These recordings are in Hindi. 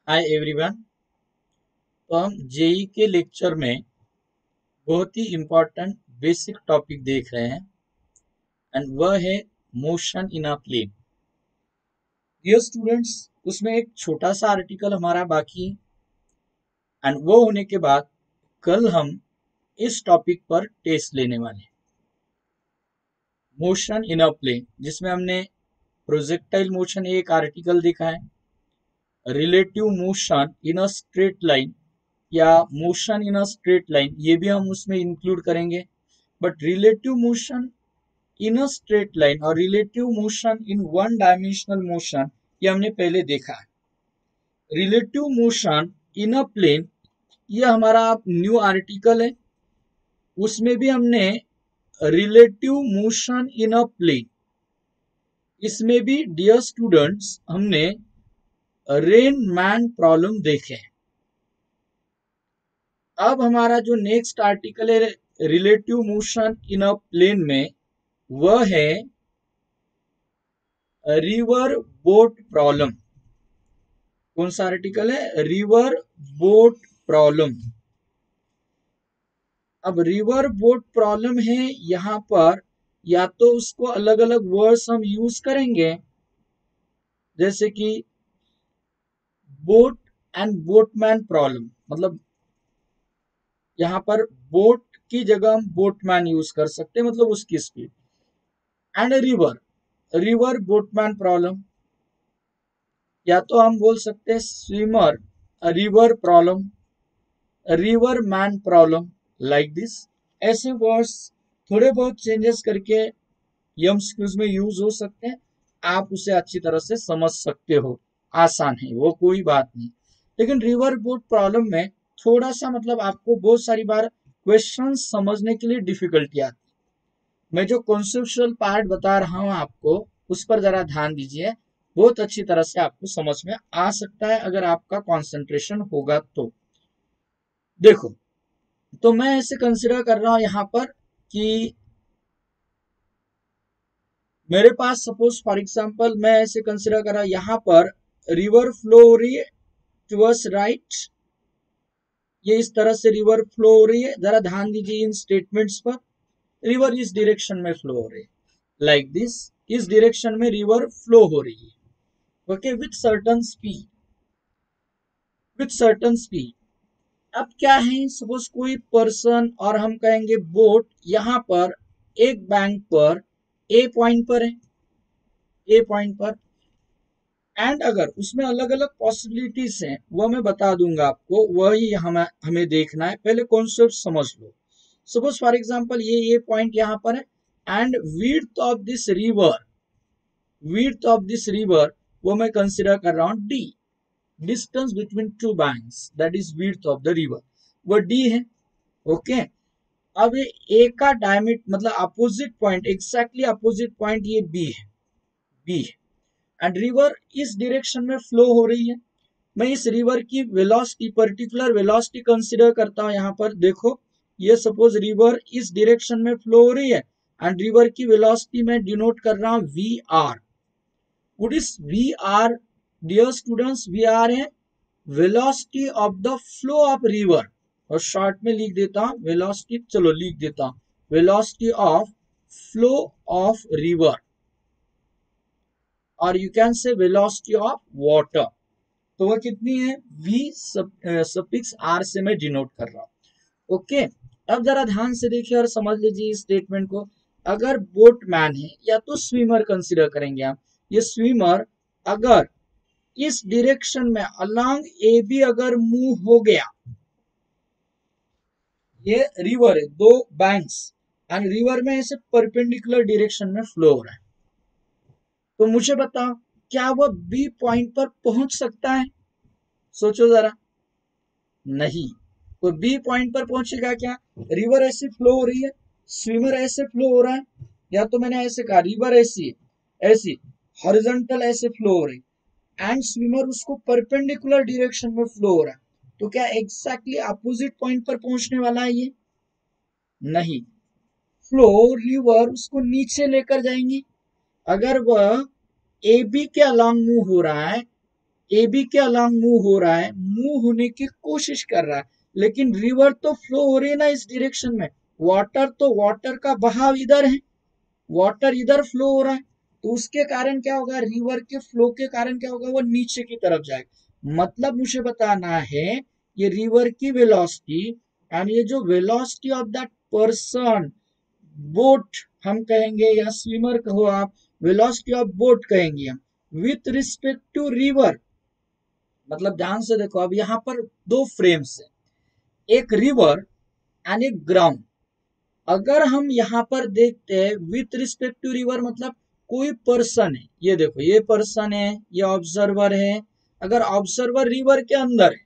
Hi everyone. तो हम जेई के लेक्चर में बहुत ही इम्पोर्टेंट बेसिक टॉपिक देख रहे हैं एंड वह है motion in a plane. Dear students, उसमें एक छोटा सा आर्टिकल हमारा बाकी है एंड वो होने के बाद कल हम इस टॉपिक पर टेस्ट लेने वाले हैं, मोशन इन अ प्लेन, जिसमें हमने प्रोजेक्टाइल मोशन एक आर्टिकल देखा है, relative motion in a straight line या motion in a straight line ये भी हम उसमें इंक्लूड करेंगे। But relative motion in a straight line और relative motion in one dimensional motion ये हमने पहले देखा है। Relative motion in a plane ये हमारा न्यू आर्टिकल है, उसमें भी हमने relative motion in a plane, इसमें भी डियर स्टूडेंट्स हमने रेन मैन प्रॉब्लम देखे हैं। अब हमारा जो नेक्स्ट आर्टिकल है relative motion in a plane में, वह है रिवर बोट प्रॉब्लम। कौन सा आर्टिकल है? River boat problem. अब रिवर बोट प्रॉब्लम है, यहाँ पर या तो उसको अलग अलग वर्ड्स हम यूज करेंगे, जैसे कि बोट एंड बोटमैन प्रॉब्लम, मतलब यहाँ पर बोट की जगह हम बोटमैन यूज कर सकते हैं, मतलब उसकी speed. And river river boatman problem, या तो हम बोल सकते हैं swimmer river problem, river man problem, like this. ऐसे वर्ड्स थोड़े बहुत चेंजेस करके एमसीक्यूज में यूज हो सकते हैं, आप उसे अच्छी तरह से समझ सकते हो, आसान है वो, कोई बात नहीं। लेकिन रिवर बोट प्रॉब्लम में थोड़ा सा मतलब आपको बहुत सारी बार क्वेश्चन समझने के लिए डिफिकल्टी आती है। मैं जो कॉन्सेप्चुअल पार्ट बता रहा हूँ आपको, उस पर जरा ध्यान दीजिए, बहुत अच्छी तरह से आपको समझ में आ सकता है अगर आपका कंसंट्रेशन होगा तो। देखो, तो मैं ऐसे कंसिडर कर रहा हूं यहाँ पर कि मेरे पास सपोज फॉर एग्जांपल मैं ऐसे कंसिडर कर रहा हूं यहाँ पर रिवर फ्लो हो रही है टुवर्ड्स राइट, ये इस तरह से रिवर फ्लो हो रही है। जरा ध्यान दीजिए इन स्टेटमेंट्स पर। रिवर इस डायरेक्शन में फ्लो हो रही है, लाइक दिस, इस डायरेक्शन में रिवर फ्लो हो रही है, okay, with certain speed, with certain speed. अब क्या है, सपोज कोई पर्सन और हम कहेंगे बोट यहाँ पर एक बैंक पर ए पॉइंट पर है, ए पॉइंट पर, एंड अगर उसमें अलग अलग पॉसिबिलिटीज हैं वो मैं बता दूंगा आपको, वही हमें देखना है, पहले कॉन्सेप्ट समझ लो। सपोज फॉर एग्जांपल ये पॉइंट यहाँ पर है and width of this river, width of this river वो मैं कंसिडर कर रहा हूँ D, distance between two banks, that is width of the river, वो डी है, ओके। अब ये ए का डायमीटर मतलब opposite point, exactly opposite point ये बी है, बी है, एंड रिवर इस डायरेक्शन में फ्लो हो रही है। मैं इस रिवर की वेलोसिटी, पर्टिकुलर वेलोसिटी कंसीडर करता हूं। यहाँ पर देखो, ये सपोज रिवर इस डायरेक्शन में फ्लो हो रही है एंड रिवर की वेलोसिटी मैं डिनोट कर रहा हूं V R. What is V R? Dear students, V R है velocity of the flow of river, और शॉर्ट में लिख देता हूं वेलोसिटी, चलो लिख देता हूं velocity of flow of river, और you can say velocity of water. तो वह कितनी है? v सफिक्स r से मैं डिनोट कर रहा हूं, ओके। अब जरा ध्यान से देखिए और समझ लीजिए इस स्टेटमेंट को। अगर बोटमैन है या तो स्विमर कंसीडर करेंगे आप, ये स्विमर अगर इस डायरेक्शन में अलोंग ए बी अगर मूव हो गया, ये रिवर है, दो बैंक्स, एंड रिवर में ऐसे परपेंडिकुलर डायरेक्शन में फ्लो हो रहा है, तो मुझे बताओ क्या वह बी पॉइंट पर पहुंच सकता है? सोचो जरा। नहीं, तो बी पॉइंट पर पहुंचेगा क्या? रिवर ऐसे फ्लो हो रही है, स्विमर ऐसे फ्लो हो रहा है, या तो मैंने ऐसे कहा रिवर ऐसी है, ऐसी हॉरिजॉन्टल ऐसे फ्लो हो रही, एंड स्विमर उसको परपेंडिकुलर डायरेक्शन में फ्लो हो रहा है, तो क्या एग्जैक्टली अपोजिट पॉइंट पर पहुंचने वाला है ये? नहीं, फ्लो रिवर उसको नीचे लेकर जाएंगी। अगर वह ए बी के अलोंग मूव हो रहा है, ए बी के अलॉन्ग मूव हो रहा है, मूव होने की कोशिश कर रहा है, लेकिन रिवर तो फ्लो हो रही है ना इस डायरेक्शन में, वाटर का बहाव इधर है, वाटर इधर फ्लो हो रहा है, तो उसके कारण क्या होगा, रिवर के फ्लो के कारण क्या होगा, वो नीचे की तरफ जाएगा। मतलब मुझे बताना है ये रिवर की वेलोसिटी एंड ये जो velocity of that person, boat हम कहेंगे या स्विमर कहो आप, वेलोसिटी ऑफ बोट कहेंगे हम, विथ रिस्पेक्ट टू रिवर। मतलब ध्यान से देखो, अब यहाँ पर दो फ्रेम्स है, एक रिवर एंड एक ग्राउंड। अगर हम यहाँ पर देखते हैं विथ रिस्पेक्ट टू रिवर, मतलब कोई पर्सन है, ये देखो ये पर्सन है, ये ऑब्जर्वर है, अगर ऑब्जर्वर रिवर के अंदर है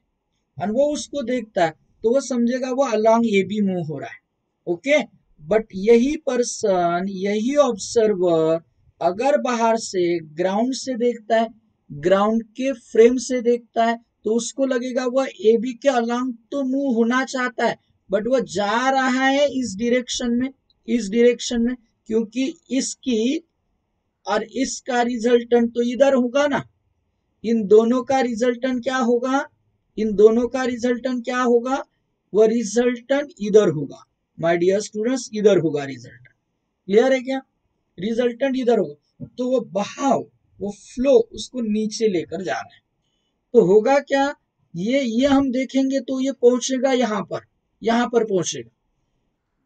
और वो उसको देखता है तो वो समझेगा वो अलोंग ए बी मूव हो रहा है, ओके। बट यही पर्सन, यही ऑब्जर्वर अगर बाहर से ग्राउंड से देखता है, ग्राउंड के फ्रेम से देखता है, तो उसको लगेगा वह ए बी के अलोंग तो मूव होना चाहता है, बट वह जा रहा है इस डायरेक्शन में, इस डायरेक्शन में, क्योंकि इसकी और इसका रिजल्टेंट तो इधर होगा ना, इन दोनों का रिजल्टेंट क्या होगा, इन दोनों का रिजल्टेंट क्या होगा, वह रिजल्टेंट इधर होगा माय डियर स्टूडेंट्स, इधर होगा रिजल्टेंट। क्लियर है क्या, रिजल्टेंट इधर होगा, तो वो बहाव, वो फ्लो उसको नीचे लेकर जा रहा है, तो होगा क्या, ये हम देखेंगे तो ये पहुंचेगा यहाँ पर पहुंचेगा।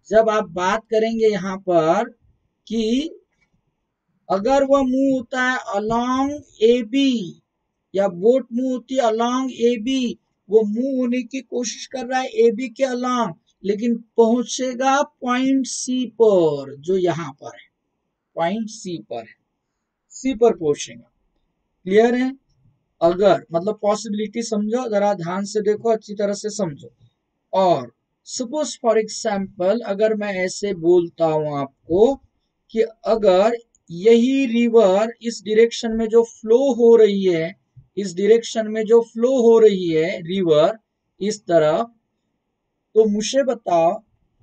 जब आप बात करेंगे यहाँ पर कि अगर वह मूव होता है अलोंग ए बी, या बोट मूव होती है अलोंग ए बी, वो मूव होने की कोशिश कर रहा है ए बी के अलोंग, लेकिन पहुंचेगा पॉइंट सी पर, जो यहाँ पर है, पॉइंट सी पर है, सी पर पहुंचेगा। क्लियर है, अगर मतलब पॉसिबिलिटी समझो, जरा ध्यान से देखो, अच्छी तरह से समझो। और सपोज फॉर एग्जाम्पल अगर मैं ऐसे बोलता हूं आपको कि अगर यही रिवर इस डायरेक्शन में जो फ्लो हो रही है, इस डायरेक्शन में जो फ्लो हो रही है रिवर इस तरह, तो मुझे बताओ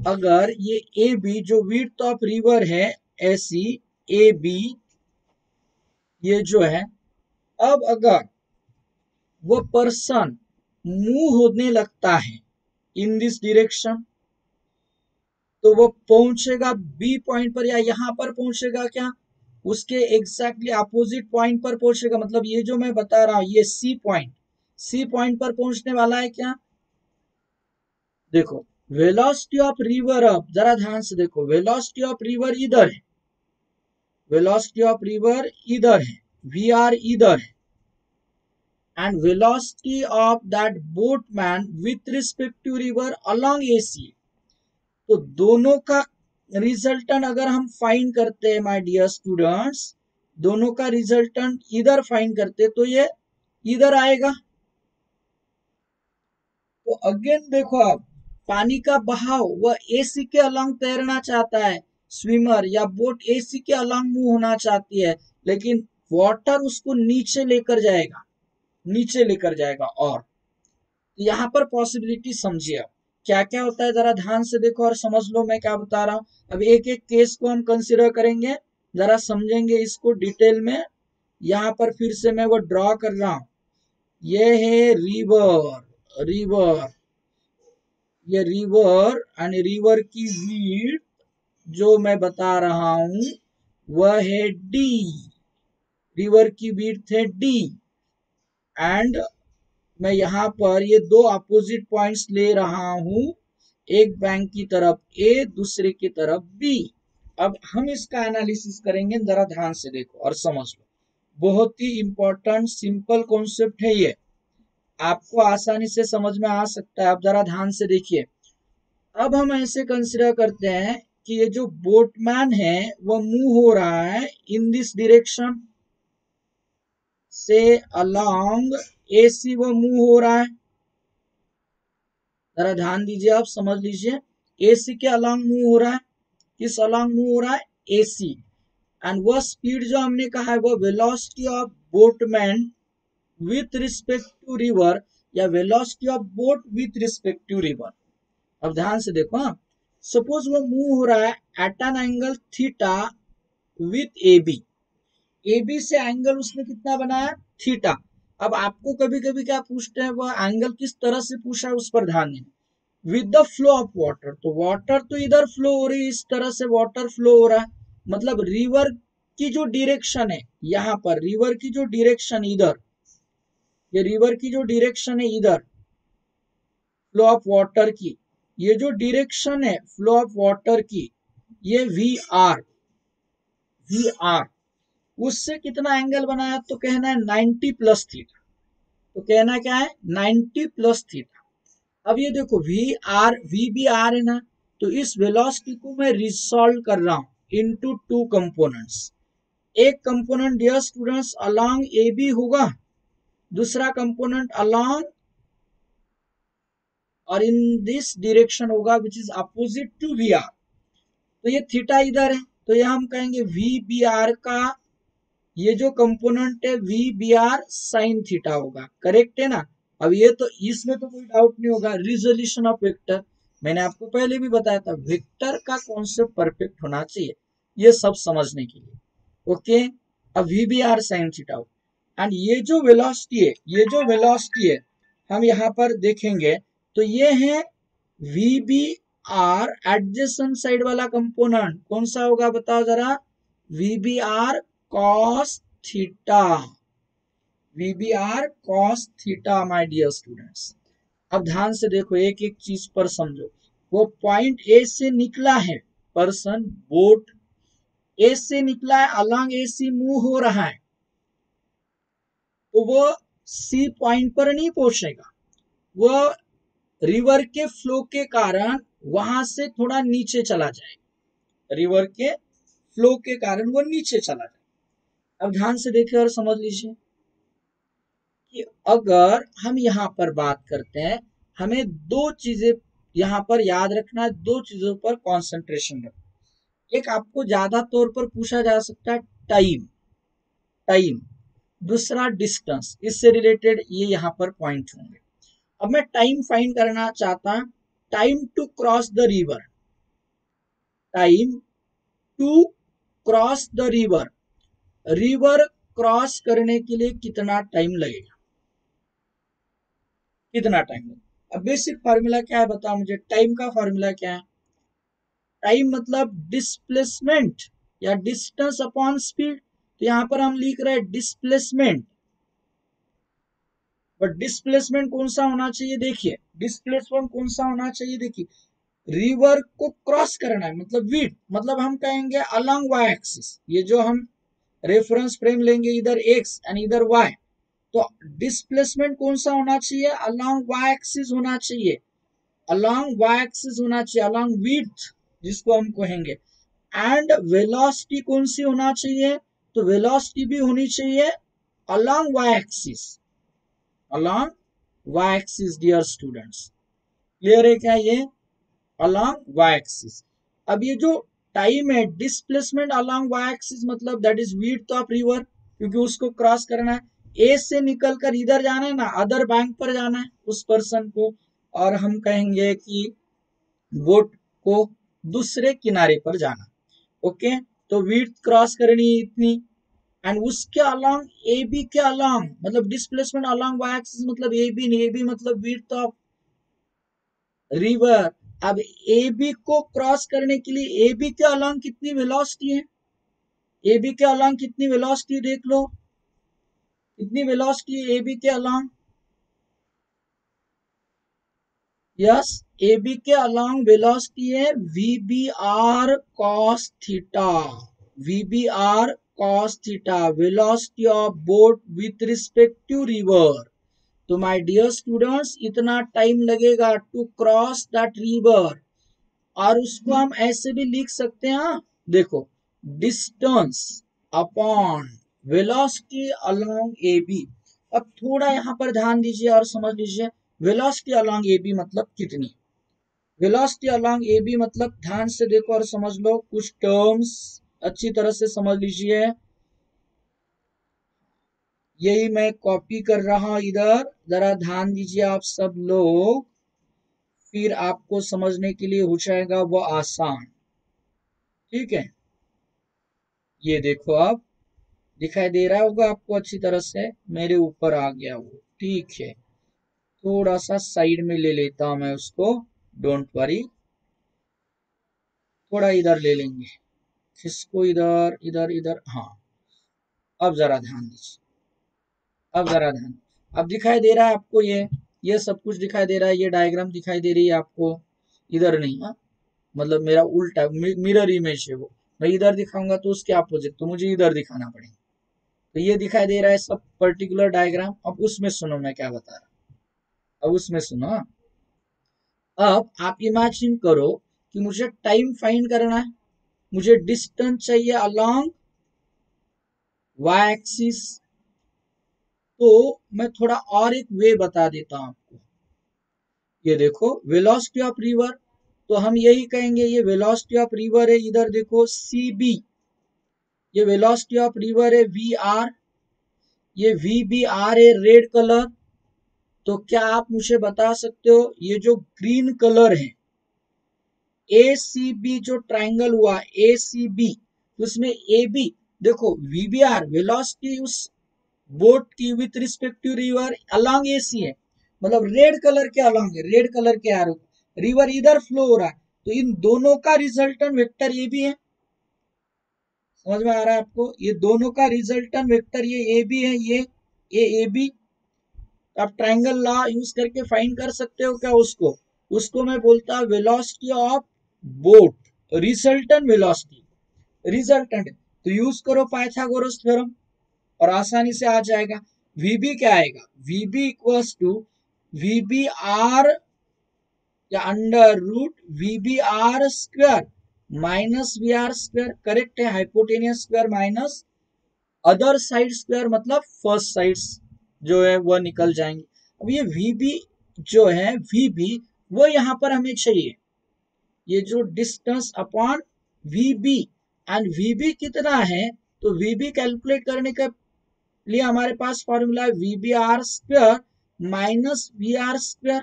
अगर ये ए बी जो विड्थ ऑफ रिवर है ऐसी ए बी ये जो है, अब अगर वो पर्सन मूव होने लगता है इन दिस डायरेक्शन, तो वो पहुंचेगा बी पॉइंट पर, या यहां पर पहुंचेगा क्या, उसके एग्जैक्टली अपोजिट पॉइंट पर पहुंचेगा। मतलब ये जो मैं बता रहा हूं ये सी पॉइंट, सी पॉइंट पर पहुंचने वाला है क्या, देखो वेलोसिटी ऑफ रिवर, अब जरा ध्यान से देखो, वेलोसिटी ऑफ रिवर इधर है, वेलोसिटी ऑफ रिवर इधर है, वी आर इधर है, and velocity of that boatman with respect to river along AC, तो दोनों का रिजल्टेंट अगर हम फाइंड करते हैं माय डियर स्टूडेंट्स, दोनों का रिजल्टेंट इधर फाइंड करते तो ये इधर आएगा। तो अगेन देखो आप, पानी का बहाव वह एसी के अलोंग तैरना चाहता है, स्विमर या बोट एसी के अलोंग मूव होना चाहती है, लेकिन वाटर उसको नीचे लेकर जाएगा, नीचे लेकर जाएगा। और यहाँ पर पॉसिबिलिटी समझिए क्या क्या होता है, जरा ध्यान से देखो और समझ लो मैं क्या बता रहा हूँ। अब एक एक केस को हम कंसिडर करेंगे, जरा समझेंगे इसको डिटेल में। यहाँ पर फिर से मैं वो ड्रॉ कर रहा हूँ, ये है रिवर, रिवर, ये रिवर एंड रिवर की विड्थ जो मैं बता रहा हूं वह है डी, रिवर की विड्थ है डी, एंड मैं यहाँ पर ये दो अपोजिट पॉइंट्स ले रहा हूं, एक बैंक की तरफ ए, दूसरे की तरफ बी। अब हम इसका एनालिसिस करेंगे, जरा ध्यान से देखो और समझ लो, बहुत ही इंपॉर्टेंट सिंपल कॉन्सेप्ट है ये, आपको आसानी से समझ में आ सकता है। आप जरा ध्यान से देखिए, अब हम ऐसे कंसिडर करते हैं कि ये जो बोटमैन है वो मूव हो रहा है इन दिस डायरेक्शन से अलोंग एसी, वो मूव हो रहा है, जरा ध्यान दीजिए, आप समझ लीजिए, एसी के अलोंग मूव हो रहा है, किस अलोंग मूव हो रहा है, एसी। एंड वह स्पीड जो हमने कहा है वो velocity of boatman with respect to river, या velocity of boat with respect to river. अब ध्यान से देखो, हाँ, सपोज वो मूव हो रहा है at an angle theta with A B, A B से एंगल उसने कितना बनाया, थीटा, अब आपको कभी कभी क्या पूछते हैं, वह एंगल किस तरह से पूछा है उस पर ध्यान देना। With the flow of water, तो वाटर तो इधर फ्लो हो रही है, इस तरह से वाटर फ्लो हो रहा है, मतलब रिवर की जो डायरेक्शन है, यहाँ पर रिवर की जो डायरेक्शन इधर, ये रिवर की जो डायरेक्शन है इधर फ्लो ऑफ वाटर की, ये जो डायरेक्शन है फ्लो ऑफ वाटर की, ये वी आर उससे कितना एंगल बनाया, तो कहना है 90 प्लस थीटा। तो कहना क्या है, 90 प्लस थीटा। अब ये देखो वी बी आर है ना, तो इस वेलोसिटी को मैं रिसॉल्व कर रहा हूं इनटू टू कंपोनेंट्स। एक component dear students along A B होगा, दूसरा कंपोनेंट अलोंग और इन दिस डायरेक्शन होगा which is opposite to V R. तो ये थीटा इधर है, तो ये हम कहेंगे वी बी आर का ये जो कंपोनेंट है V B R sine theta होगा, करेक्ट है ना। अब ये तो इसमें तो कोई डाउट नहीं होगा, रिजोल्यूशन ऑफ वेक्टर, मैंने आपको पहले भी बताया था वेक्टर का कॉन्सेप्ट परफेक्ट होना चाहिए ये सब समझने के लिए। ओके, अब V B R sine theta होगा। एंड ये जो वेलोसिटी है, ये जो वेलोसिटी है हम यहाँ पर देखेंगे, तो ये है V B R adjacent side वाला कंपोनेंट कौन सा होगा बताओ जरा, V B R cos theta, V B R cos theta my dear students. अब ध्यान से देखो, एक एक चीज पर समझो। वो पॉइंट ए से निकला है, पर्सन बोट ए से निकला है, अलॉन्ग ए सी मूव हो रहा है, तो वो सी पॉइंट पर नहीं पहुंचेगा, वो रिवर के फ्लो के कारण वहां से थोड़ा नीचे चला जाएगा, रिवर के फ्लो के कारण वो नीचे चला जाएगा। अब ध्यान से देखिए और समझ लीजिए कि अगर हम यहाँ पर बात करते हैं, हमें दो चीजें यहाँ पर याद रखना है, दो चीजों पर कंसंट्रेशन रखना। एक आपको ज्यादा तौर पर पूछा जा सकता है टाइम, टाइम, दूसरा डिस्टेंस, इससे रिलेटेड ये यहाँ पर पॉइंट होंगे। अब मैं टाइम फाइंड करना चाहता हूं, time to cross the river, time to cross the river, river cross करने के लिए कितना टाइम लगेगा, कितना टाइम लगेगा। अब बेसिक फार्मूला क्या है बताओ मुझे, टाइम का फार्मूला क्या है, टाइम मतलब डिस्प्लेसमेंट या डिस्टेंस अपॉन स्पीड। तो यहां पर हम लिख रहे हैं डिस्प्लेसमेंट, बट डिस्प्लेसमेंट कौन सा होना चाहिए, देखिए डिस्प्लेसमेंट कौन सा होना चाहिए, देखिए रिवर को क्रॉस करना है, मतलब विड्थ, मतलब हम कहेंगे अलोंग वाई एक्सिस, ये जो हम रेफरेंस फ्रेम लेंगे इधर एक्स एंड इधर वाई, तो डिस्प्लेसमेंट कौन सा होना चाहिए, अलोंग वाई एक्सिस होना चाहिए, अलोंग वाई एक्सिस होना चाहिए, अलोंग विड्थ जिसको हम कहेंगे। एंड वेलोसिटी कौन सी होना चाहिए, तो वेलोसिटी भी होनी चाहिए along Y axis, along Y axis dear students, clear है क्या ये, अलोंग वाई एक्सिस। अब ये जो टाइम है डिस्प्लेसमेंट अलोंग वाई एक्सिस, मतलब that is width of river, क्योंकि उसको क्रॉस करना है, ए से निकलकर इधर जाना है ना, अदर बैंक पर जाना है उस पर्सन को, और हम कहेंगे कि बोट को दूसरे किनारे पर जाना। ओके, तो विड्थ क्रॉस करनी है इतनी, एंड उसके अलोंग ए बी के अलोंग, मतलब डिस्प्लेसमेंट अलोंग वाई एक्सिस मतलब ए बी नहीं, ए बी मतलब विड्थ ऑफ रिवर। अब ए बी को क्रॉस करने के लिए ए बी के अलोंग कितनी वेलोसिटी है, ए बी के अलोंग कितनी वेलोसिटी देख लो, कितनी वेलोसिटी है ए बी के अलोंग, यस ए बी के अलोंग वेलोसिटी है V B R cos theta, V B R cos theta, velocity of boat with respect to river. तो माय डियर स्टूडेंट्स इतना टाइम लगेगा टू क्रॉस दैट रिवर, और उसको हम ऐसे भी लिख सकते हैं, देखो distance upon velocity along A B. अब थोड़ा यहाँ पर ध्यान दीजिए और समझ लीजिए, वेलोसिटी अलोंग ए बी मतलब कितनी, वेलोसिटी अलोंग ए बी मतलब ध्यान से देखो और समझ लो, कुछ टर्म्स अच्छी तरह से समझ लीजिए, यही मैं कॉपी कर रहा हूं इधर, जरा ध्यान दीजिए आप सब लोग, फिर आपको समझने के लिए हो जाएगा वो आसान, ठीक है। ये देखो आप, दिखाई दे रहा होगा आपको अच्छी तरह से, मेरे ऊपर आ गया वो, ठीक है। थोड़ा सा साइड में ले लेता हूं मैं उसको, डोंट वरी, थोड़ा इधर ले लेंगे, किसको, इधर इधर इधर, हाँ। अब जरा ध्यान दीजिए, अब जरा ध्यान, अब दिखाई दे रहा है आपको ये सब कुछ दिखाई दे रहा है, ये डायग्राम दिखाई दे रही है आपको, इधर नहीं, हाँ, मतलब मेरा उल्टा मिरर इमेज है वो, मैं इधर दिखाऊंगा तो उसके अपोजिट, तो मुझे इधर दिखाना पड़ेगा। तो ये दिखाई दे रहा है सब पर्टिकुलर डायग्राम। अब उसमें सुनो मैं क्या बता रहा हूँ, अब उसमें सुनो, अब आप इमेजिन करो कि मुझे टाइम फाइंड करना है, मुझे डिस्टेंस चाहिए अलोंग वाई एक्सिस। तो मैं थोड़ा और एक वे बता देता हूं आपको, ये देखो वेलोसिटी ऑफ रिवर, तो हम यही कहेंगे ये वेलोसिटी ऑफ रिवर है, इधर देखो सी बी, ये वेलोसिटी ऑफ रिवर है वी आर, ये वी बी आर है रेड कलर। तो क्या आप मुझे बता सकते हो ये जो ग्रीन कलर है ए सी बी, जो ट्राइंगल हुआ ए सी बी, उसमें ए बी, देखो वीबीआर वेलोसिटी उस बोट की with respect to river along A C है, मतलब रेड कलर के अलोंग है, रेड कलर के आरो, रिवर इधर फ्लो हो रहा है, तो इन दोनों का रिजल्टेंट वेक्टर ये भी है। समझ में आ रहा है आपको, ये दोनों का रिजल्टेंट वेक्टर ये ए बी है, ये ए बी। आप ट्रायंगल लॉ यूज करके फाइंड कर सकते हो क्या उसको, उसको मैं बोलता velocity of boat, resultant velocity, resultant. तो यूज करो पाइथागोरस थ्योरम और आसानी से आ जाएगा। वीबी क्या आएगा, V B equals to V B R या under root V B R square minus V R square, correct है, hypotenuse square minus other side square, मतलब फर्स्ट साइड्स जो है वह निकल जाएंगे। अब ये वीबी जो है वीबी, वो यहां पर हमें चाहिए, ये जो डिस्टेंस अपॉन वीबी, एंड वीबी कितना है, तो वीबी कैलकुलेट करने के लिए हमारे पास फॉर्मूला है V B R square minus V R square,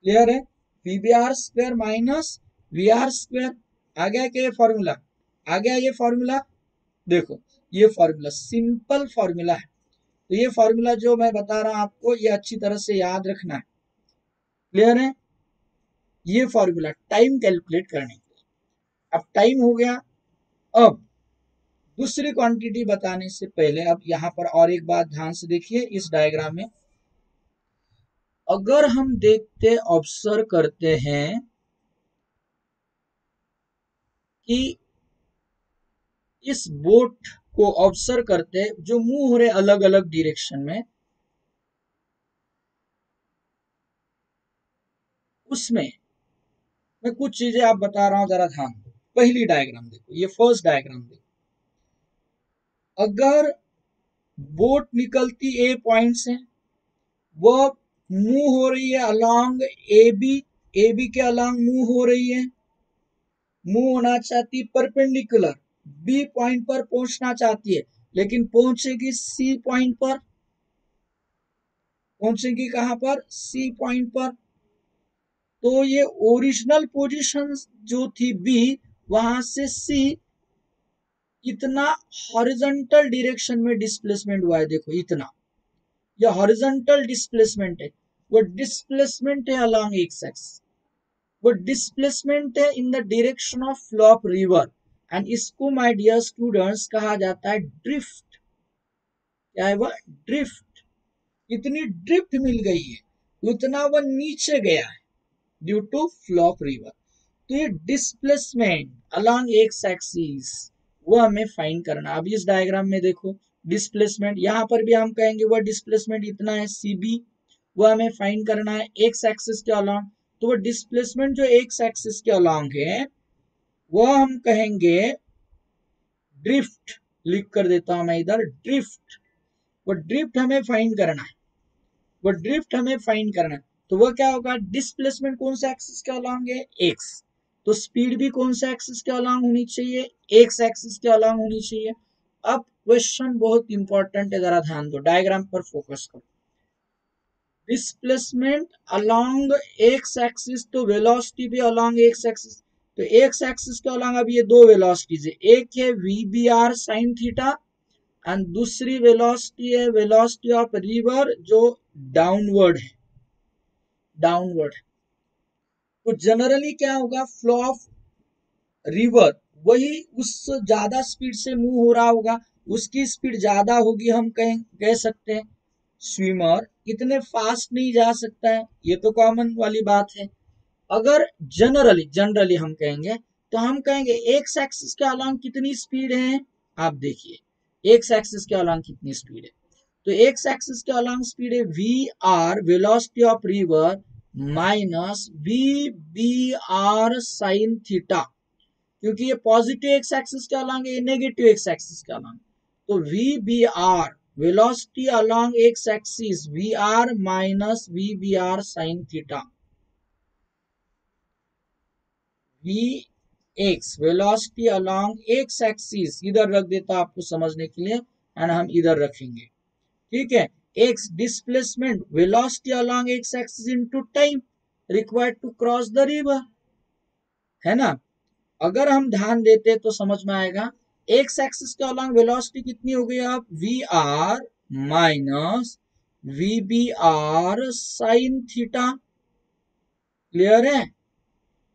clear है, V B R square minus V R square. आ गया क्या ये फॉर्मूला, आ गया ये फॉर्मूला, देखो ये फॉर्मूला सिंपल फॉर्मूला है। तो ये फॉर्मूला जो मैं बता रहा हूं आपको, ये अच्छी तरह से याद रखना है, क्लियर है, ये फॉर्मूला टाइम कैलकुलेट करने के लिए। अब टाइम हो गया, अब दूसरी क्वांटिटी बताने से पहले अब यहाँ पर और एक बात ध्यान से देखिए इस डायग्राम में, अगर हम देखते ऑब्जर्व करते हैं कि इस बोट को ऑब्जर्व करते हैं जो मूव हो रहे अलग अलग डायरेक्शन में, उसमें मैं कुछ चीजें आप बता रहा हूं, जरा ध्यान दो। पहली डायग्राम देखो, ये फर्स्ट डायग्राम देखो, अगर बोट निकलती ए पॉइंट से, वो मूव हो रही है अलोंग ए बी के अलोंग मूव हो रही है, मूव होना चाहती परपेंडिकुलर बी पॉइंट पर पहुंचना चाहती है, लेकिन पहुंचेगी सी पॉइंट पर, पहुंचेगी कहां पर, सी पॉइंट पर। तो ये ओरिजिनल पोजीशन जो थी बी, वहां से सी इतना हॉरिजॉन्टल डायरेक्शन में डिस्प्लेसमेंट हुआ है, देखो इतना, ये हॉरिजॉन्टल डिस्प्लेसमेंट है, वो डिस्प्लेसमेंट है अलोंग एक्स एक्सिस, वो डिस्प्लेसमेंट है in the direction of flow of river, and इसको माय डियर स्टूडेंट्स कहा जाता है ड्रिफ्ट। क्या है वो, ड्रिफ्ट। इतनी ड्रिफ्ट मिल गई है, उतना वो नीचे गया है due to flow of river. तो ये डिस्प्लेसमेंट अलोंग एक्स एक्सिस वो हमें फाइंड करना। अब इस डायग्राम में देखो डिस्प्लेसमेंट, यहां पर भी हम कहेंगे वो डिस्प्लेसमेंट इतना है सीबी, वो हमें फाइंड करना है एक्स एक्सिस के अलोंग। तो वो डिस्प्लेसमेंट जो एक्स एक्सिस के अलोंग है वो हम कहेंगे ड्रिफ्ट, लिख कर देता हूं मैं इधर ड्रिफ्ट। वो ड्रिफ्ट हमें फाइंड करना है, वो ड्रिफ्ट हमें फाइंड करना है। तो वो क्या होगा, डिस्प्लेसमेंट कौन सा एक्सिस के अलोंग है, एक्स, तो स्पीड भी कौन सा एक्सिस के अलोंग होनी चाहिए, एक्स एक्सिस के अलोंग होनी चाहिए। अब क्वेश्चन बहुत इंपॉर्टेंट है, जरा ध्यान दो, डायग्राम पर फोकस करो। डिस्प्लेसमेंट अलोंग एक्स एक्सिस, तो वेलोसिटी भी अलोंग एक्स एक्सिस, तो एक्स एक्सिस के अलोंग अब ये दो वेलोसिटीज है, एक है V B R sine theta and दूसरी वेलोसिटी है वेलोसिटी ऑफ रिवर जो डाउनवर्ड है, डाउनवर्ड। तो जनरली क्या होगा, फ्लो ऑफ रिवर वही उस ज्यादा स्पीड से मूव हो रहा होगा, उसकी स्पीड ज्यादा होगी, हम कह सकते हैं। स्विमर इतने फास्ट नहीं जा सकता है, ये तो कॉमन वाली बात है। अगर जनरली जनरली हम कहेंगे तो हम कहेंगे एक्स एक्सिस के अलॉन्ग कितनी स्पीड है, आप देखिए एक्स एक्सिस के अलॉन्ग कितनी स्पीड है। तो एक्स एक्सिस के अलॉन्ग स्पीड है V R velocity of river minus V B R sine theta, क्योंकि ये पॉजिटिव एक्स एक्सिस के अलॉन्ग है, ये नेगेटिव एक्स एक्सिस के अलॉन्ग। तो V B R velocity along X axis V R minus V B R sine theta, V x velocity along X axis इधर रख देता आपको समझने के लिए, एंड हम इधर रखेंगे, ठीक है। X displacement velocity along X axis into time required to cross the river, है ना। अगर हम ध्यान देते तो समझ में आएगा, एक्स एक्सिस के अलॉन्ग वेलोसिटी कितनी हो गई अब, V R minus V B R sine theta. Clear है,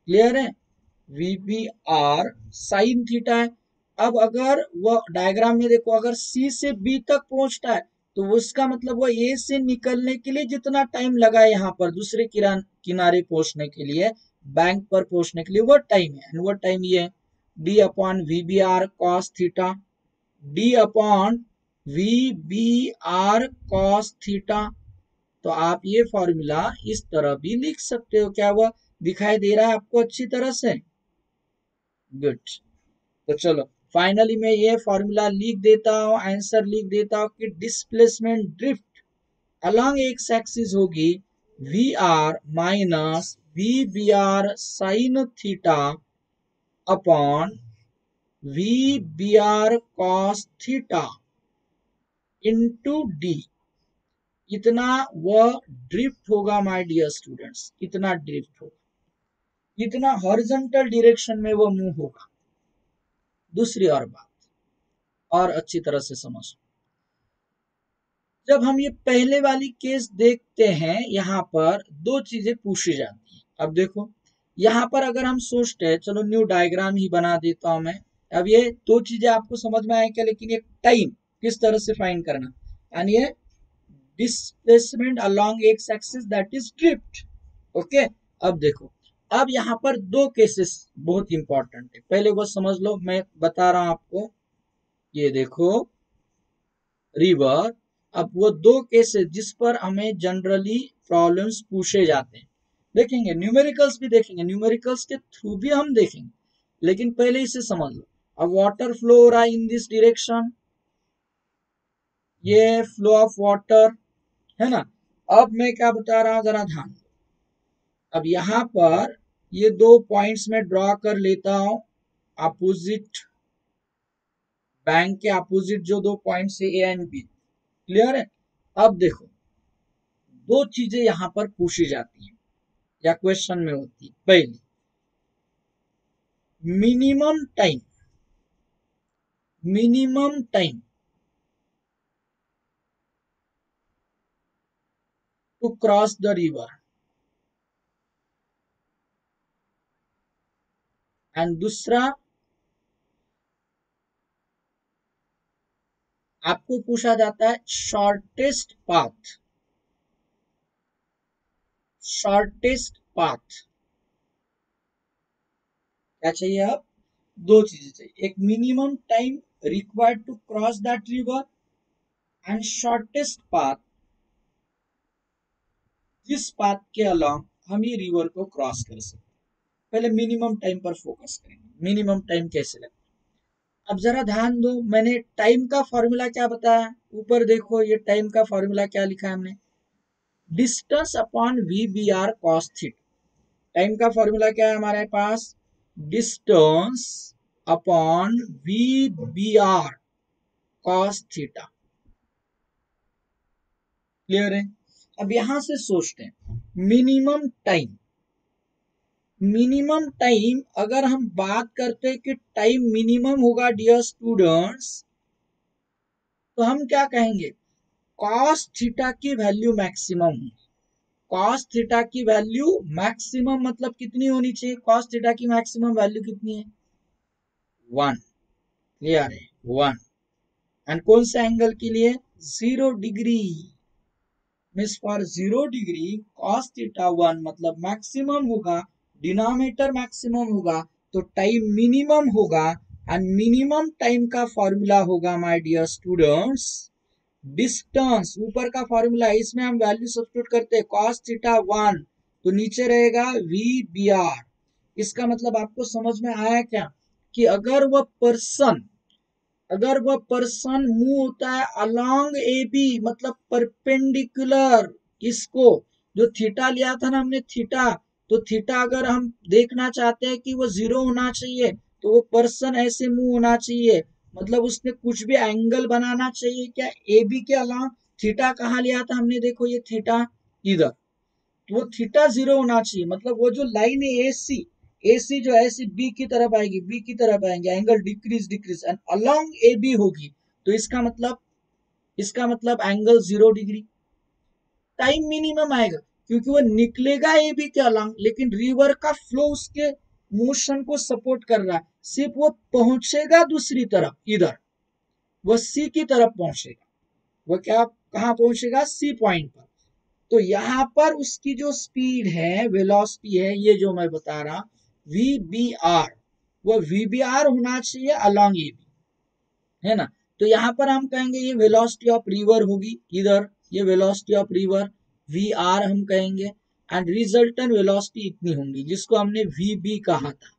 क्लियर है। V B R sine theta है। अब अगर वह डायग्राम में देखो, अगर सी से बी तक पहुंचता है तो उसका मतलब वह ए से निकलने के लिए जितना टाइम लगा है यहाँ पर दूसरे किनारे पहुंचने के लिए, बैंक पर पहुंचने के लिए, वह टाइम है, वह टाइम ये है D upon V B R cos theta, D upon V B R cos theta. तो आप ये फॉर्मूला इस तरह भी लिख सकते हो, क्या वह दिखाई दे रहा है आपको अच्छी तरह से? गुड। तो चलो फाइनली मैं ये फॉर्मूला लिख देता हूँ, आंसर लिख देता हूँ कि displacement drift along X axis होगी V R minus V B R sine theta upon V B R cos theta into D. इतना वह ड्रिफ्ट होगा माय डियर स्टूडेंट्स, इतना ड्रिफ्ट होगा, इतना हॉरिजॉन्टल डायरेक्शन में वह मूव होगा। दूसरी और बात और अच्छी तरह से समझ, जब हम ये पहले वाली केस देखते हैं यहाँ पर दो चीजें पूछी जाती हैं। अब देखो यहाँ पर अगर हम सोचते हैं, चलो न्यू डायग्राम ही बना देता हूं मैं। अब ये दो चीजें आपको समझ में आए क्या, लेकिन एक टाइम किस तरह से फाइंड करना, एंड ये displacement along X axis that is drift. Okay, अब देखो, अब यहाँ पर दो केसेस बहुत इंपॉर्टेंट है, पहले वो समझ लो, मैं बता रहा हूं आपको। ये देखो रिवर, अब वो दो केसेस जिस पर हमें जनरली प्रॉब्लम्स पूछे जाते हैं, देखेंगे न्यूमेरिकल्स भी देखेंगे, न्यूमेरिकल्स के थ्रू भी हम देखेंगे, लेकिन पहले इसे समझ लो। अब वाटर फ्लो हो रहा है इन दिस डायरेक्शन, ये फ्लो ऑफ वाटर है ना। अब मैं क्या बता रहा हूं जरा ध्यान दो। अब यहाँ पर ये दो पॉइंट्स में ड्रॉ कर लेता हूं, अपोजिट बैंक के अपोजिट जो दो पॉइंट्स है ए एंड बी। क्लियर है। अब देखो दो चीजें यहां पर पूछी जाती हैं या क्वेश्चन में होती है। पहली, minimum time, minimum time to cross the river, and दूसरा आपको पूछा जाता है शॉर्टेस्ट पाथ, शॉर्टेस्ट पाथ क्या चाहिए। अब दो चीजें चाहिए, एक minimum time required to cross that river and shortest path, जिस पाथ के अलोंग हम ये रिवर को क्रॉस कर सकते हैं। पहले मिनिमम टाइम पर फोकस करेंगे, मिनिमम टाइम कैसे लगता है। अब जरा ध्यान दो, मैंने टाइम का फॉर्मूला क्या बताया, ऊपर देखो ये टाइम का फॉर्मूला क्या लिखा है हमने, distance upon V B R cos theta. Time का फॉर्मूला क्या है हमारे पास, distance upon V B R cos theta. Clear है। अब यहां से सोचते हैं मिनिमम टाइम, मिनिमम टाइम अगर हम बात करते हैं कि टाइम मिनिमम होगा डियर स्टूडेंट्स, तो हम क्या कहेंगे, कॉस थीटा की वैल्यू मैक्सिमम, कॉस थीटा की वैल्यू मैक्सिमम मतलब कितनी होनी चाहिए, कॉस थीटा की मैक्सिमम वैल्यू कितनी है, 1, क्लियर है 1, एंड कौन से एंगल के लिए, 0 degree, means for 0 degree cos theta 1 मतलब मैक्सिमम होगा, डिनोमिनेटर मैक्सिमम होगा तो टाइम मिनिमम होगा, एंड मिनिमम टाइम का फॉर्मूला होगा माय डियर स्टूडेंट्स, डिस्टेंस, ऊपर का फॉर्मूला है इसमें हम वैल्यू सब्स्टिट्यूट करते हैं, cos थीटा 1 तो नीचे रहेगा VBR। इसका मतलब आपको समझ में आया क्या, कि अगर वह पर्सन मूव होता है अलोंग AB मतलब परपेंडिकुलर, इसको जो थीटा लिया था ना हमने थीटा, तो थीटा अगर हम देखना चाहते हैं कि वो 0 होना चाहिए तो वो पर्सन ऐसे मूव होना चाहिए, मतलब उसने कुछ भी एंगल बनाना चाहिए क्या, AB के अलावा, थीटा कहाँ लिया था हमने, देखो ये थीटा इधर, तो वो थीटा 0 होना चाहिए, मतलब वो जो लाइन है AC जो ऐसी बी की तरफ आएगी, बी की तरफ आएंगे, angle decrease and along AB होगी, तो इसका मतलब एंगल 0 डिग्री, टाइम मिनिमम आएगा क्योंकि वो निकलेगा AB के अलोंग, लेकिन रिवर का फ्लो उसके मोशन को सपोर्ट कर रहा है, सिर्फ वो पहुंचेगा दूसरी तरफ, इधर वो C की तरफ पहुंचेगा, वो क्या कहां पहुंचेगा, C पॉइंट पर, तो यहां पर उसकी जो स्पीड है, वेलोसिटी है, ये जो मैं बता रहा VBR, वो VBR होना चाहिए अलोंग AB, है ना, तो यहां पर हम कहेंगे ये वेलोसिटी ऑफ रिवर होगी, इधर ये वेलोसिटी ऑफ रिवर VR हम कहेंगे, एंड रिजल्टेंट वेलोसिटी इतनी होंगी जिसको हमने VB कहा था,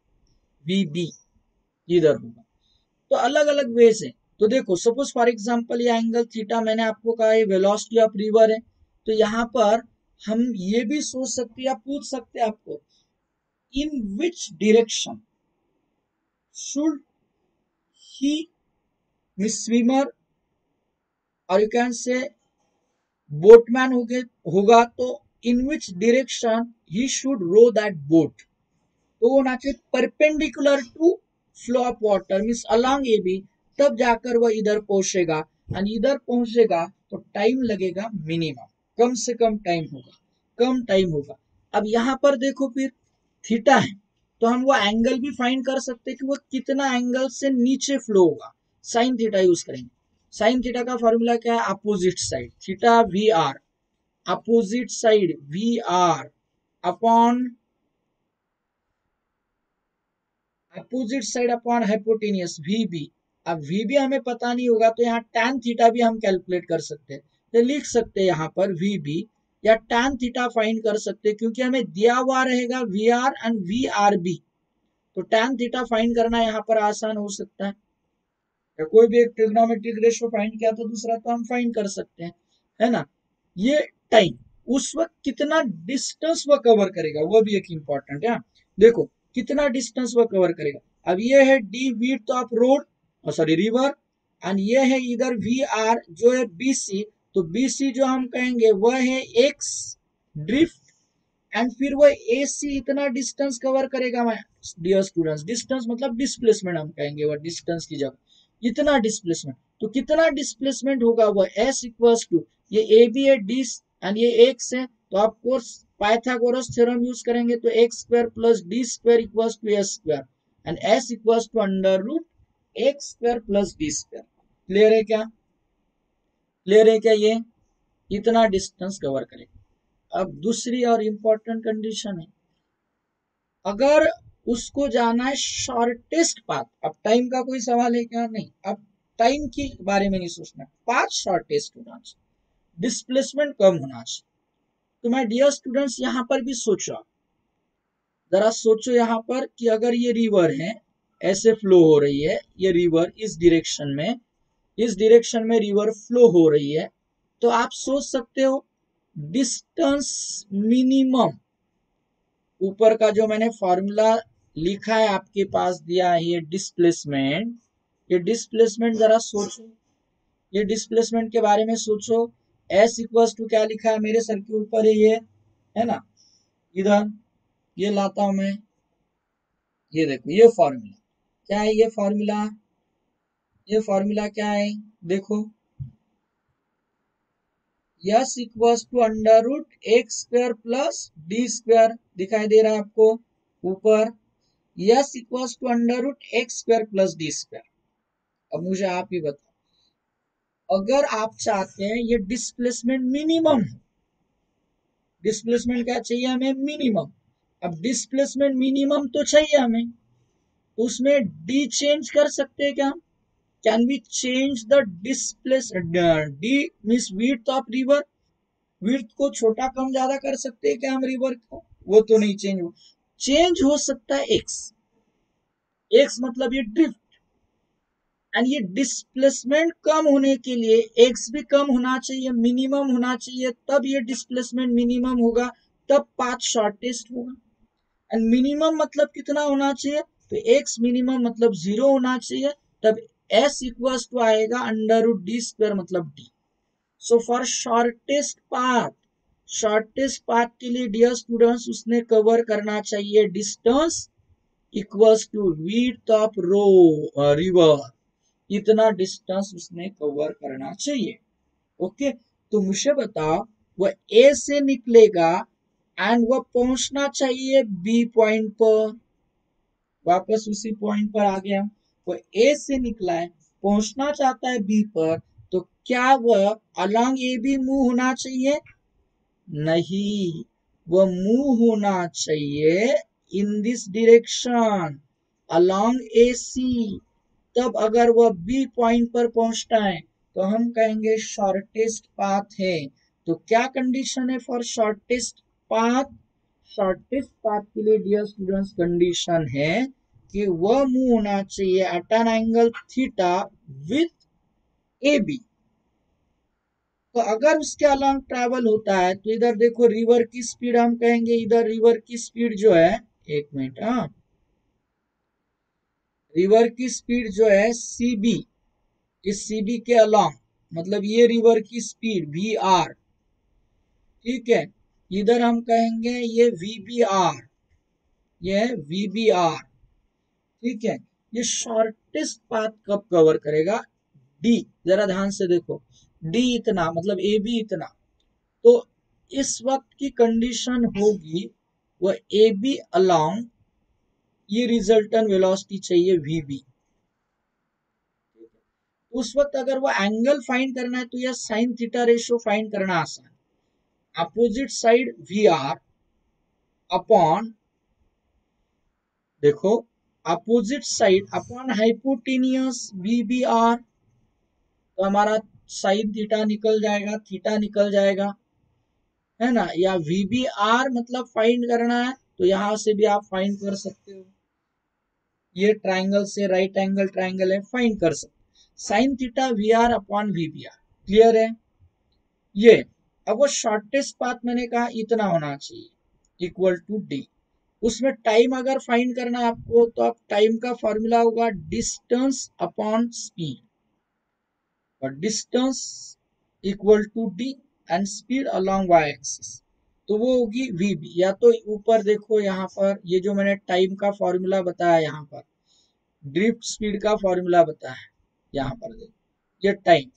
VB इधर होगा, तो अलग अलग वे से, तो देखो सपोज फॉर एग्जांपल ये एंगल थीटा मैंने आपको कहा ये वेलोसिटी ऑफ रिवर है, तो यहाँ पर हम ये भी सोच सकते या पूछ सकते हैं आपको, in which direction should he swimmer, और यू कैन से बोटमैन होगा तो in which direction he should row that boat, तो वो होना चाहिए perpendicular to flow of water means along AB, तब जाकर वह इधर पहुंचेगा, एंड इधर पहुंचेगा तो टाइम लगेगा मिनिमम, कम से कम टाइम होगा, कम टाइम होगा। अब यहाँ पर देखो फिर थीटा है तो हम वो एंगल भी फाइंड कर सकते हैं कि वो कितना एंगल से नीचे फ्लो होगा, साइन थीटा यूज करेंगे, साइन थीटा का फॉर्मूला क्या है, opposite side theta VR, opposite side VR upon opposite side upon hypotenuse VB। अब VB हमें पता नहीं होगा तो यहाँ tan थीटा भी हम कैलकुलेट कर सकते हैं, तो लिख सकते हैं यहाँ पर VB या tan थीटा फाइंड कर सकते हैं, क्योंकि हमें दिया हुआ रहेगा VR एंड VRB, तो tan थीटा फाइंड करना यहाँ पर आसान हो सकता है, या कोई भी एक ट्रिग्नोमेट्रिक रेशियो फाइंड किया तो दूसरा तो हम फाइंड कर सकते हैं, है ना। ये टाइम, उस वक्त कितना डिस्टेंस वो कवर करेगा वो भी एक इंपॉर्टेंट है, देखो कितना डिस्टेंस वो कवर करेगा, अब ये है D width of road, sorry river, and ये है इधर VR जो है BC, तो BC जो हम कहेंगे वह है X ड्रिफ्ट, एंड फिर वो AC इतना डिस्टेंस कवर करेगा मैं डियर स्टूडेंट्स, डिस्टेंस मतलब डिस्प्लेसमेंट हम कहेंगे, वो डिस्टेंस की जगह इतना डिस्प्लेसमेंट, तो कितना डिस्प्लेसमेंट होगा वो S इक्वल्स टू, ये AB है D एंड ये X है, तो आप कोर्स पाइथागोरस थ्योरम यूज करेंगे तो x square plus d square equals to s square, and s equals to under root x square plus d square, clear है क्या, क्लियर है क्या, ये इतना डिस्टेंस कवर करेगा। अब दूसरी और इंपॉर्टेंट कंडीशन है, अगर उसको जाना है शॉर्टेस्ट पाथ, अब टाइम का कोई सवाल है क्या, नहीं, अब टाइम के बारे में नहीं सोचना, पाथ शॉर्टेस्ट होना चाहिए, डिस्प्लेसमेंट कम होना चाहिए, तो माय डियर स्टूडेंट्स यहाँ पर भी सोचो, जरा सोचो यहाँ पर कि अगर ये रिवर है ऐसे फ्लो हो रही है, ये रिवर इस डायरेक्शन में रिवर फ्लो हो रही है, तो आप सोच सकते हो डिस्टेंस मिनिमम, ऊपर का जो मैंने फॉर्मूला लिखा है आपके पास दिया है ये डिस्प्लेसमेंट, ये डिस्प्लेसमेंट जरा सोचो, ये डिस्प्लेसमेंट के बारे में सोचो, S इक्वल्स टू क्या लिखा है मेरे सर के ऊपर है ये, है ना, इधर ये लाता हूं मैं, ये देखो ये फॉर्मूला क्या है, ये फॉर्मूला क्या है, देखो S equals to under root X square plus D square, दिखाई दे रहा है आपको ऊपर, S equals to under root X square plus D square. अब मुझे आप ही बताओ, अगर आप चाहते हैं ये डिस्प्लेसमेंट मिनिमम, डिस्प्लेसमेंट क्या चाहिए हमें, मिनिमम। अब डिस्प्लेसमेंट मिनिमम तो चाहिए हमें, तो उसमें डी चेंज कर सकते हैं क्या, can we change the displace, D means width of river, width को छोटा कम ज्यादा कर सकते हैं क्या हम रिवर को, वो तो नहीं चेंज हो, चेंज हो सकता है एक्स, एक्स मतलब ये ड्रिफ्ट, एंड ये डिस्प्लेसमेंट कम होने के लिए एक्स भी कम होना चाहिए, मिनिमम होना चाहिए, तब ये डिस्प्लेसमेंट मिनिमम होगा, तब पाथ शॉर्टेस्ट होगा। एंड मिनिमम मतलब कितना होना चाहिए, तो एक्स मिनिमम मतलब 0 होना चाहिए, तब एस इक्वल्स टू आएगा अंडर रूट डी स्क्वायर मतलब D. So for shortest path के लिए डियर स्टूडेंट्स उसने कवर करना चाहिए distance equals to width of row river, इतना डिस्टेंस उसने कवर करना चाहिए। ओके, तो मुझे बताओ वह ए से निकलेगा एंड वह पहुंचना चाहिए बी पॉइंट पर, वापस उसी पॉइंट पर आ गया, वो ए से निकला है पहुंचना चाहता है बी पर, तो क्या वह अलोंग ए बी मूव होना चाहिए, नहीं, वह मूव होना चाहिए इन दिस डायरेक्शन अलोंग ए सी, तब अगर वह बी पॉइंट पर पहुंचता है तो हम कहेंगे शॉर्टेस्ट पाथ है। तो क्या कंडीशन है for shortest path, shortest path के लिए डियर स्टूडेंट्स कंडीशन है कि वह मूव होना चाहिए at an angle theta with A B. तो अगर उसके अलोंग ट्रैवल होता है तो इधर देखो रिवर की स्पीड हम कहेंगे, इधर रिवर की स्पीड जो है, एक मिनट, हाँ, रिवर की स्पीड जो है सीबी, इस सीबी के अलोंग, मतलब ये रिवर की स्पीड वी आर, ठीक है, इधर हम कहेंगे ये वी बी आर, ये वी बी आर, ठीक है। ये शॉर्टेस्ट पाथ कब कवर करेगा, डी, जरा ध्यान से देखो, डी इतना मतलब ए बी इतना, तो इस वक्त की कंडीशन होगी वह ए बी अलोंग ये रिजल्टेंट वेलोसिटी चाहिए वी बी, उस वक्त अगर वो एंगल फाइंड करना है तो यह साइन थीटा रेशियो फाइंड करना आसान, opposite side V R upon, देखो opposite side upon hypotenuse V B R, तो हमारा साइन थीटा निकल जाएगा, थीटा निकल जाएगा, है ना, या वी बी आर मतलब फाइंड करना है तो यहां से भी आप फाइंड कर सकते हो, ये ट्राइंगल से राइट एंगल ट्राइंगल है, फाइंड कर सकते, sine theta V R upon V B R, clear है ये। अब वो शॉर्टेस्ट पाथ मैंने कहा इतना होना चाहिए इक्वल टू डी, उसमें टाइम अगर फाइंड करना है आपको तो आप टाइम का फॉर्मूला होगा डिस्टेंस अपॉन स्पीड, और distance equal to D and speed along Y axis, तो वो होगी वी बी, या तो ऊपर देखो यहाँ पर ये जो मैंने टाइम का फॉर्मूला बताया, यहाँ पर ड्रिफ्ट स्पीड का फॉर्मूला बताया, यहाँ पर देखो ये टाइम,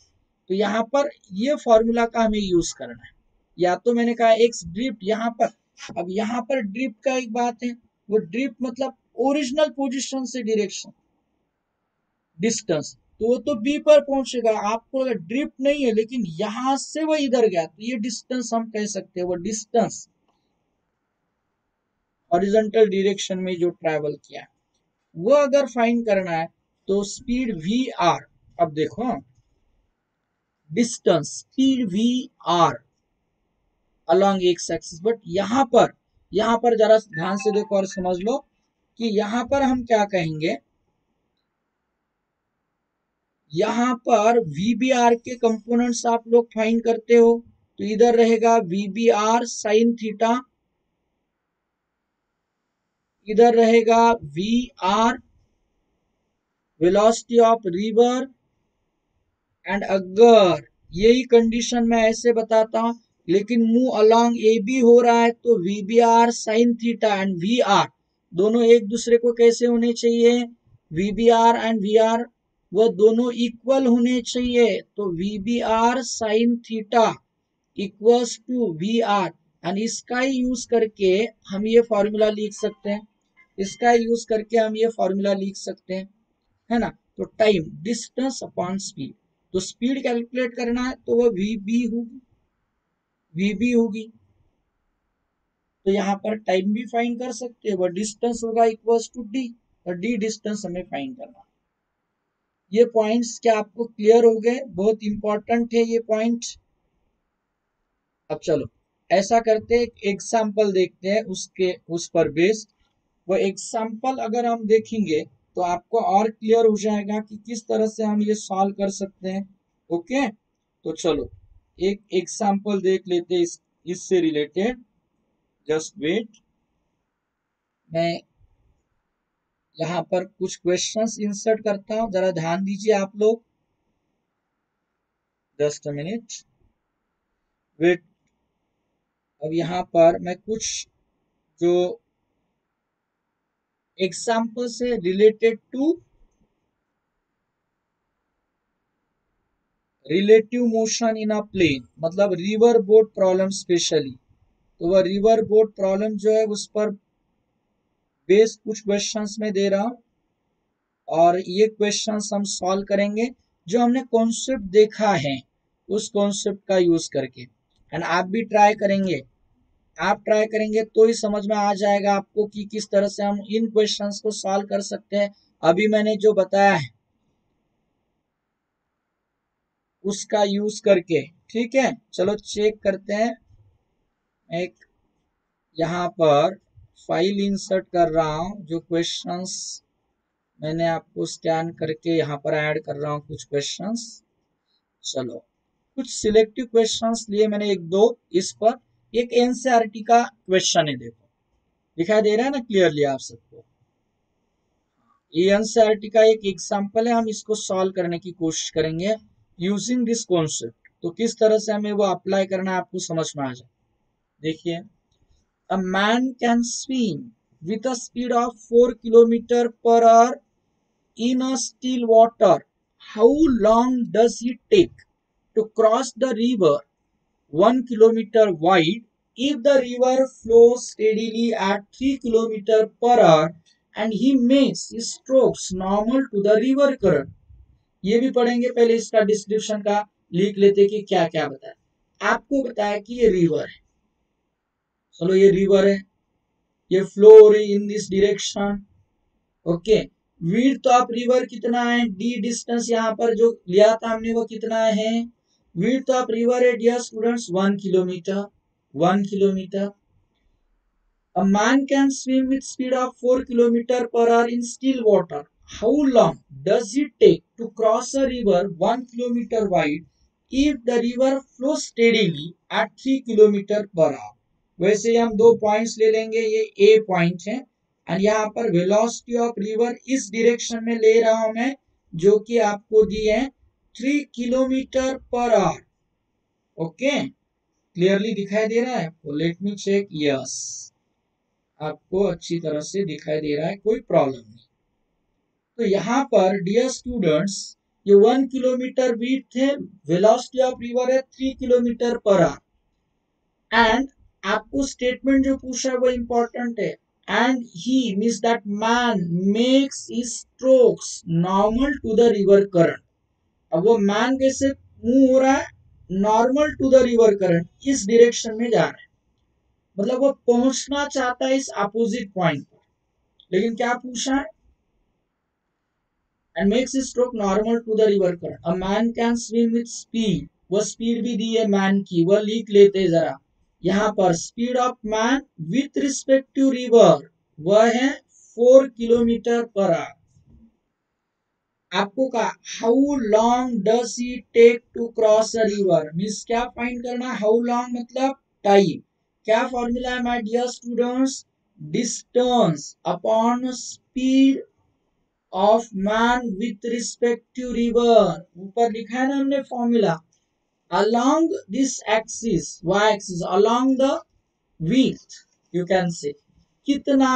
तो यहाँ पर ये फॉर्मूला का हमें यूज करना है, या तो मैंने कहा एक्स ड्रिफ्ट यहाँ पर, अब यहाँ पर ड्रिफ्ट का एक बात है, वो ड्रिफ्ट मतलब ओरिजिनल पोजीशन से डायरेक्शन डिस्टेंस, तो वो तो बी पर पहुंचेगा, आपको अगर ड्रिफ्ट नहीं है लेकिन यहां से वो इधर गया तो ये डिस्टेंस हम कह सकते हैं, वो डिस्टेंस हॉरिजॉन्टल डायरेक्शन में जो ट्रैवल किया है वो अगर फाइंड करना है तो स्पीड वी आर, अब देखो distance speed V R along X axis, but यहाँ पर जरा ध्यान से देखो और समझ लो कि यहाँ पर हम क्या कहेंगे, यहाँ पर VBR के कंपोनेंट्स आप लोग फाइंड करते हो, तो इधर रहेगा VBR साइन थीटा, इधर रहेगा VR velocity of river, and अगर यही कंडीशन मैं ऐसे बताता हूं लेकिन मूव अलोंग ए बी हो रहा है तो VBR sine theta and VR दोनों एक दूसरे को कैसे होने चाहिए, VBR एंड VR वह दोनों इक्वल होने चाहिए, तो VBR sine theta equals to V R, and इसका ही यूज करके हम ये फॉर्मूला लिख सकते हैं, इसका यूज करके हम ये फॉर्मूला लिख सकते हैं, है ना। तो टाइम डिस्टेंस अपॉन स्पीड, तो स्पीड कैलकुलेट करना है तो वो वी बी होगी। तो यहाँ पर टाइम भी फाइंड कर सकते हैं, वो डिस्टेंस होगा इक्वल्स टू डी, और डी डिस्टेंस हमें फाइंड करना। ये पॉइंट्स क्या आपको क्लियर हो गए? बहुत इंपॉर्टेंट है ये पॉइंट। अब चलो ऐसा करते हैं, एग्जाम्पल देखते हैं उसके उस पर बेस्ड। वो एग्जाम्पल अगर हम देखेंगे तो आपको और क्लियर हो जाएगा कि किस तरह से हम ये सॉल्व कर सकते हैं। ओके, तो चलो एक एग्जाम्पल देख लेते हैं इससे रिलेटेड। जस्ट वेट, मैं यहाँ पर कुछ क्वेश्चंस इंसर्ट करता हूँ, जरा ध्यान दीजिए आप लोग। Just a minute wait. अब यहाँ पर मैं कुछ जो एग्जाम्पल से related to relative motion in a plane, मतलब रिवर बोट प्रॉब्लम स्पेशली, तो वह रिवर बोट प्रॉब्लम जो है उस पर बेस्ड कुछ क्वेश्चंस में दे रहा हूँ, और ये क्वेश्चंस हम सॉल्व करेंगे जो हमने कॉन्सेप्ट देखा है उस कॉन्सेप्ट का यूज करके। एंड आप भी ट्राई करेंगे, आप ट्राई करेंगे तो ही समझ में आ जाएगा आपको कि किस तरह से हम इन क्वेश्चंस को सॉल्व कर सकते हैं। अभी मैंने जो बताया है उसका यूज करके, ठीक है। चलो चेक करते हैं, एक यहाँ पर फाइल इंसर्ट कर रहा हूँ, जो क्वेश्चंस मैंने आपको स्कैन करके यहाँ पर ऐड कर रहा हूँ कुछ क्वेश्चंस। चलो कुछ सिलेक्टिव क्वेश्चंस लिए मैंने एक दो इस पर। एक एनसीईआरटी का क्वेश्चन है, देखो दिखाई दे रहा है ना क्लियरली आप सबको। ये एनसीईआरटी का एक एग्जांपल है, हम इसको सॉल्व करने की कोशिश करेंगे यूजिंग दिस कॉन्सेप्ट। तो किस तरह से हमें वो अप्लाई करना है आपको समझ में आ जाए। देखिए, अ man can swim with a speed of 4 kilometre per our in a still water. How long does it take to cross the river 1 kilometer wide if the river flows steadily at 3 kilometers per hour and he makes his strokes normal to the river current? ये भी पढ़ेंगे, पहले इसका डिस्क्रिप्शन का लिख लेते कि क्या क्या बताया। आपको बताया कि ये रिवर है, चलो ये रिवर है, ये फ्लो हो रही इन this direction. Okay, width of river कितना है, डी डिस्टेंस यहाँ पर जो लिया था हमने वो कितना है, विड्थ ऑफ रिवर है dear students 1 kilometre, 1 kilometre. A man can swim with speed of 4 kilometers per hour in still water. How long does it take to cross a river 1 kilometer wide if the river flows steadily at 3 kilometers per hour? वैसे हम दो पॉइंट्स ले लेंगे, ये ए पॉइंट है, और यहाँ पर वेलोसिटी ऑफ रिवर इस डायरेक्शन में ले रहा हूं मैं, जो कि आपको दी है 3 kilometre per our. Okay, clearly दिखाई दे रहा है आपको? लेट मी चेक, यस आपको अच्छी तरह से दिखाई दे रहा है, कोई प्रॉब्लम नहीं। तो यहाँ पर डियर स्टूडेंट्स, ये 1 किलोमीटर विड्थ है, वेलोसिटी ऑफ रिवर है 3 किलोमीटर पर आवर, एंड आपको स्टेटमेंट जो पूछा है वो इंपॉर्टेंट है। And he means that man makes his strokes normal to the river current. अब वो मैन कैसे मूव हो रहा है, normal to the river current, इस डायरेक्शन में जा रहा है, मतलब वो पहुंचना चाहता है इस अपोजिट पॉइंट पर। लेकिन क्या पूछा है, and makes his stroke normal to the river current. A man can swim with speed, वो स्पीड भी दी है मैन की, वो लिख लेते जरा। यहाँ पर speed of man with respect to river वह है 4 किलोमीटर पर आवर। आपको कहा how long does it take to cross a river, means क्या फाइंड करना, हाउ लॉन्ग मतलब टाइम। क्या फॉर्मूला है my dear students, distance upon speed of man with respect to river. ऊपर लिखा है ना हमने formula, along this axis, y axis, along the width, you can say कितना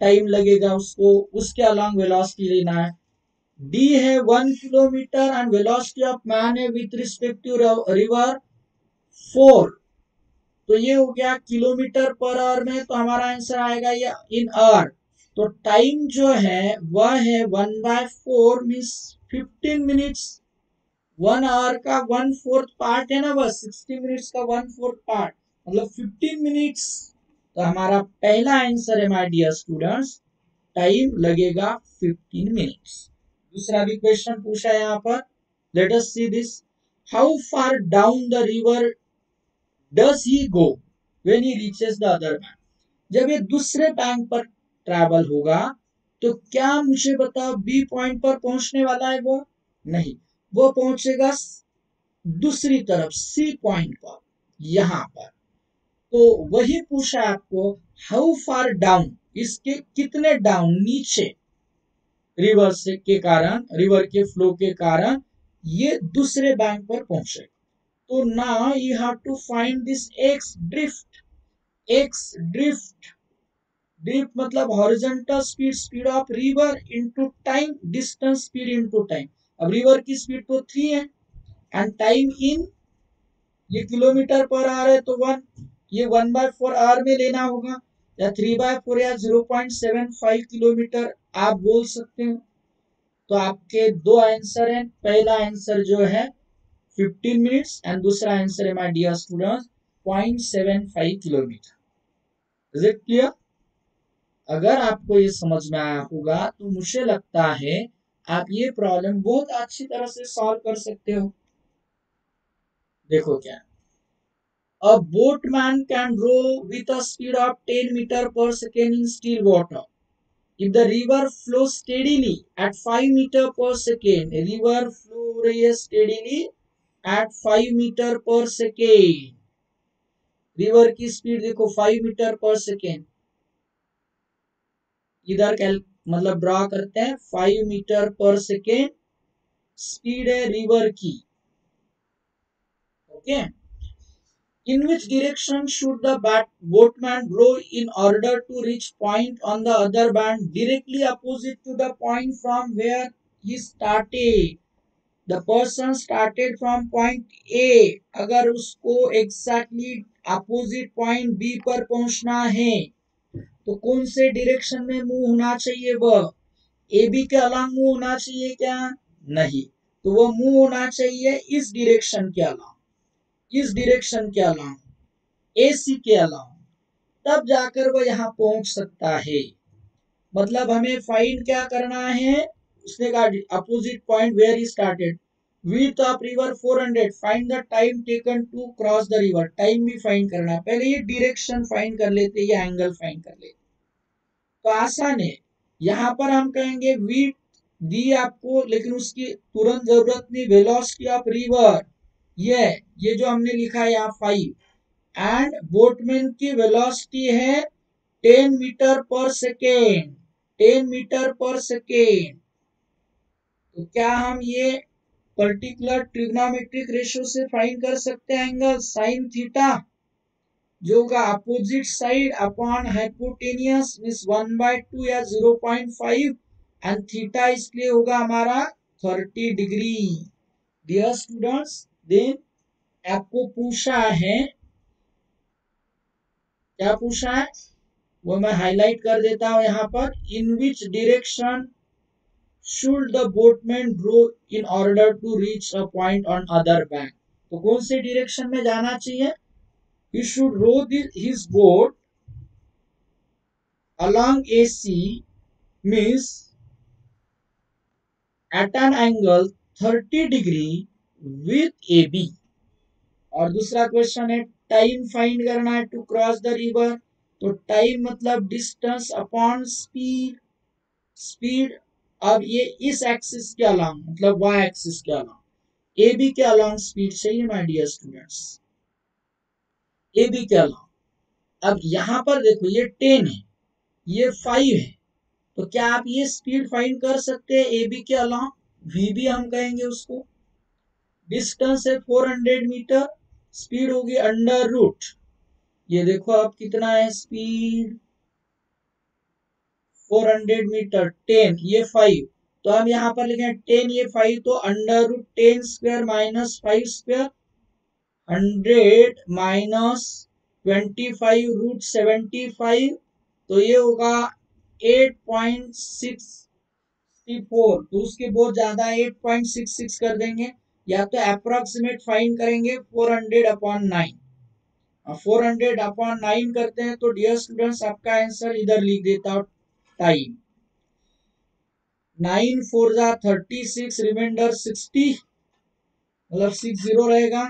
टाइम लगेगा उसको, उसके along वेलोसिटी लेना है। d है 1 kilometre and velocity of man है विथ रिस्पेक्ट टू रिवर 4, तो ये हो गया किलोमीटर पर आवर में, तो हमारा आंसर आएगा ये इन आवर। तो टाइम जो है वह है 1/4 मीन्स 15 मिनट्स। 1 आवर का 1/4 पार्ट है ना, बस 60 मिनट्स का 1/4 पार्ट मतलब 15 मिनट्स। तो हमारा पहला आंसर है माय डियर स्टूडेंट्स, टाइम लगेगा 15 मिनट्स। दूसरा भी क्वेश्चन पूछा है यहाँ पर, let us see this. How far down the river does he go when he reaches the other bank? जब ये दूसरे बैंक पर ट्रैवल होगा तो क्या मुझे बताओ बी पॉइंट पर पहुंचने वाला है वो? नहीं, वो पहुंचेगा दूसरी तरफ सी पॉइंट पर, यहां पर। तो वही पूछा आपको, हाउ फार डाउन, इसके कितने डाउन, नीचे, रिवर से के कारण, रिवर के फ्लो के कारण ये दूसरे बैंक पर पहुंचे। तो now you have to find this X drift. X drift, drift मतलब horizontal speed, speed of river into time, distance speed into time. अब रिवर की स्पीड तो 3 है एंड टाइम इन, ये किलोमीटर पर आवर है तो 1, ये 1/4 आवर में लेना होगा, या 3/4 या 0.75 किलोमीटर आप बोल सकते हो। तो आपके दो आंसर हैं, पहला आंसर जो है 15 मिनट्स एंड दूसरा आंसर है my dear students 0.75 kilometre. Is it clear? अगर आपको ये समझ में आया होगा तो मुझे लगता है आप ये प्रॉब्लम बहुत अच्छी तरह से सॉल्व कर सकते हो। देखो क्या, a boatman can row with a speed of 10 meter per second in still water. If the river flows steadily at 5 meter per second, river flow रही है steadily at 5 meter per second. River की स्पीड देखो 5 मीटर पर सेकेंड, इधर मतलब ड्रॉ करते हैं, 5 मीटर पर सेकेंड स्पीड है रिवर की। Okay, in which direction should the boatman row in order to reach point on the other bank directly opposite to the point from where he started? The person started from point A, अगर उसको exactly opposite point B पर पहुंचना है तो कौन से डायरेक्शन में मूव होना चाहिए? वह ए बी के अलांग मूव होना चाहिए क्या? नहीं, तो वह मूव होना चाहिए इस डायरेक्शन के अलांग, इस डायरेक्शन के अलांग, एसी के अलांग, तब जाकर वह यहाँ पहुंच सकता है। मतलब हमें फाइंड क्या करना है, उसने कहा opposite point where he started, width of river 400, find the time taken to cross the river, time भी फाइंड करना है। पहले ये डायरेक्शन फाइंड कर लेते, ये एंगल फाइंड कर लेते, तो आसान है। यहाँ पर हम कहेंगे विड्थ दी आपको, लेकिन उसकी तुरंत जरूरत नहीं, वेलोसिटी ऑफ रिवर ये जो हमने लिखा है यहाँ 5, एंड बोटमैन की वेलोसिटी है 10 मीटर पर सेकेंड, 10 मीटर पर सेकेंड। तो क्या हम ये पर्टिकुलर ट्रिग्नोमेट्रिक रेशियो से फाइंड कर सकते हैं एंगल साइन थीटा, जो होगा opposite side upon hypotenuse means 1/2 या 0.5 एंड थीटा इसलिए होगा हमारा 30 डिग्री। डियर स्टूडेंट्स, देन आपको पूछा है, क्या पूछा है वो मैं हाईलाइट कर देता हूं यहाँ पर, in which direction should the boatman row in order to reach a point on other bank? तो कौन से डायरेक्शन में जाना चाहिए? he should row his boat along AC means at an angle 30 degree with AB। और दूसरा क्वेश्चन है टाइम फाइंड करना है टू क्रॉस द रिवर, तो टाइम मतलब डिस्टेंस अपॉन स्पीड, स्पीड। अब ये इस एक्सिस के अलोंग मतलब वाई एक्सिस के अलोंग, ए बी के अलोंग स्पीड चाहिए my dear students, A B के अलोंग। अब यहाँ पर देखो ये 10 है, ये 5 है, तो क्या आप ये स्पीड फाइंड कर सकते हैं ए बी के अलोंग? वी बी हम कहेंगे उसको। डिस्टेंस है 400 मीटर, स्पीड होगी अंडर रूट, ये देखो अब कितना है स्पीड, 400 मीटर, 10 ये 5, तो हम यहाँ पर लिखें 10 ये 5, तो under root 10 square minus 5 square, 100 minus 25 root 75, तो ये होगा 8.64, तो उसके बहुत ज्यादा 8.66 कर देंगे, या तो अप्रोक्सीमेट फाइंड करेंगे 400/9। 400/9 करते हैं तो डियर स्टूडेंट्स आपका आंसर इधर लिख देता हूं, टाइम 9 4 जा 36, रिमाइंडर 60, मतलब 60 रहेगा,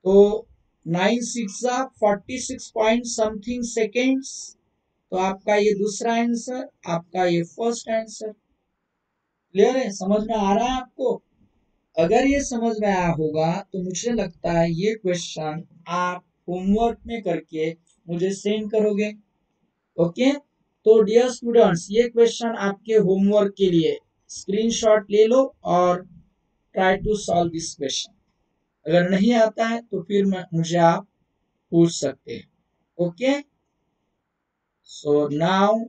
तो 9 6 जा 46 पॉइंट समथिंग सेकेंड्स। तो आपका ये दूसरा आंसर, आपका ये फर्स्ट आंसर। क्लियर है, समझ में आ रहा है आपको? अगर ये समझ में आया होगा तो मुझे लगता है ये क्वेश्चन आप होमवर्क में करके मुझे सेंड करोगे। ओके, तो डियर स्टूडेंट्स ये क्वेश्चन आपके होमवर्क के लिए स्क्रीनशॉट ले लो और try to solve this question. अगर नहीं आता है तो फिर मुझे आप पूछ सकते हैं। ओके, सो नाउ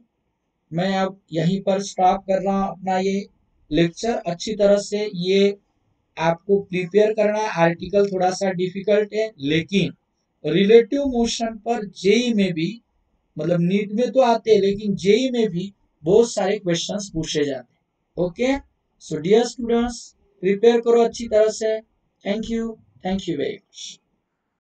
मैं अब यहीं पर स्टॉप कर रहा हूं अपना ये लेक्चर। अच्छी तरह से ये आपको प्रिपेयर करना है। आर्टिकल थोड़ा सा डिफिकल्ट है, लेकिन रिलेटिव मोशन पर जेई में भी, मतलब नीट में तो आते हैं लेकिन जेई में भी बहुत सारे क्वेश्चंस पूछे जाते हैं। Okay, so dear students prepare करो अच्छी तरह से। Thank you very much.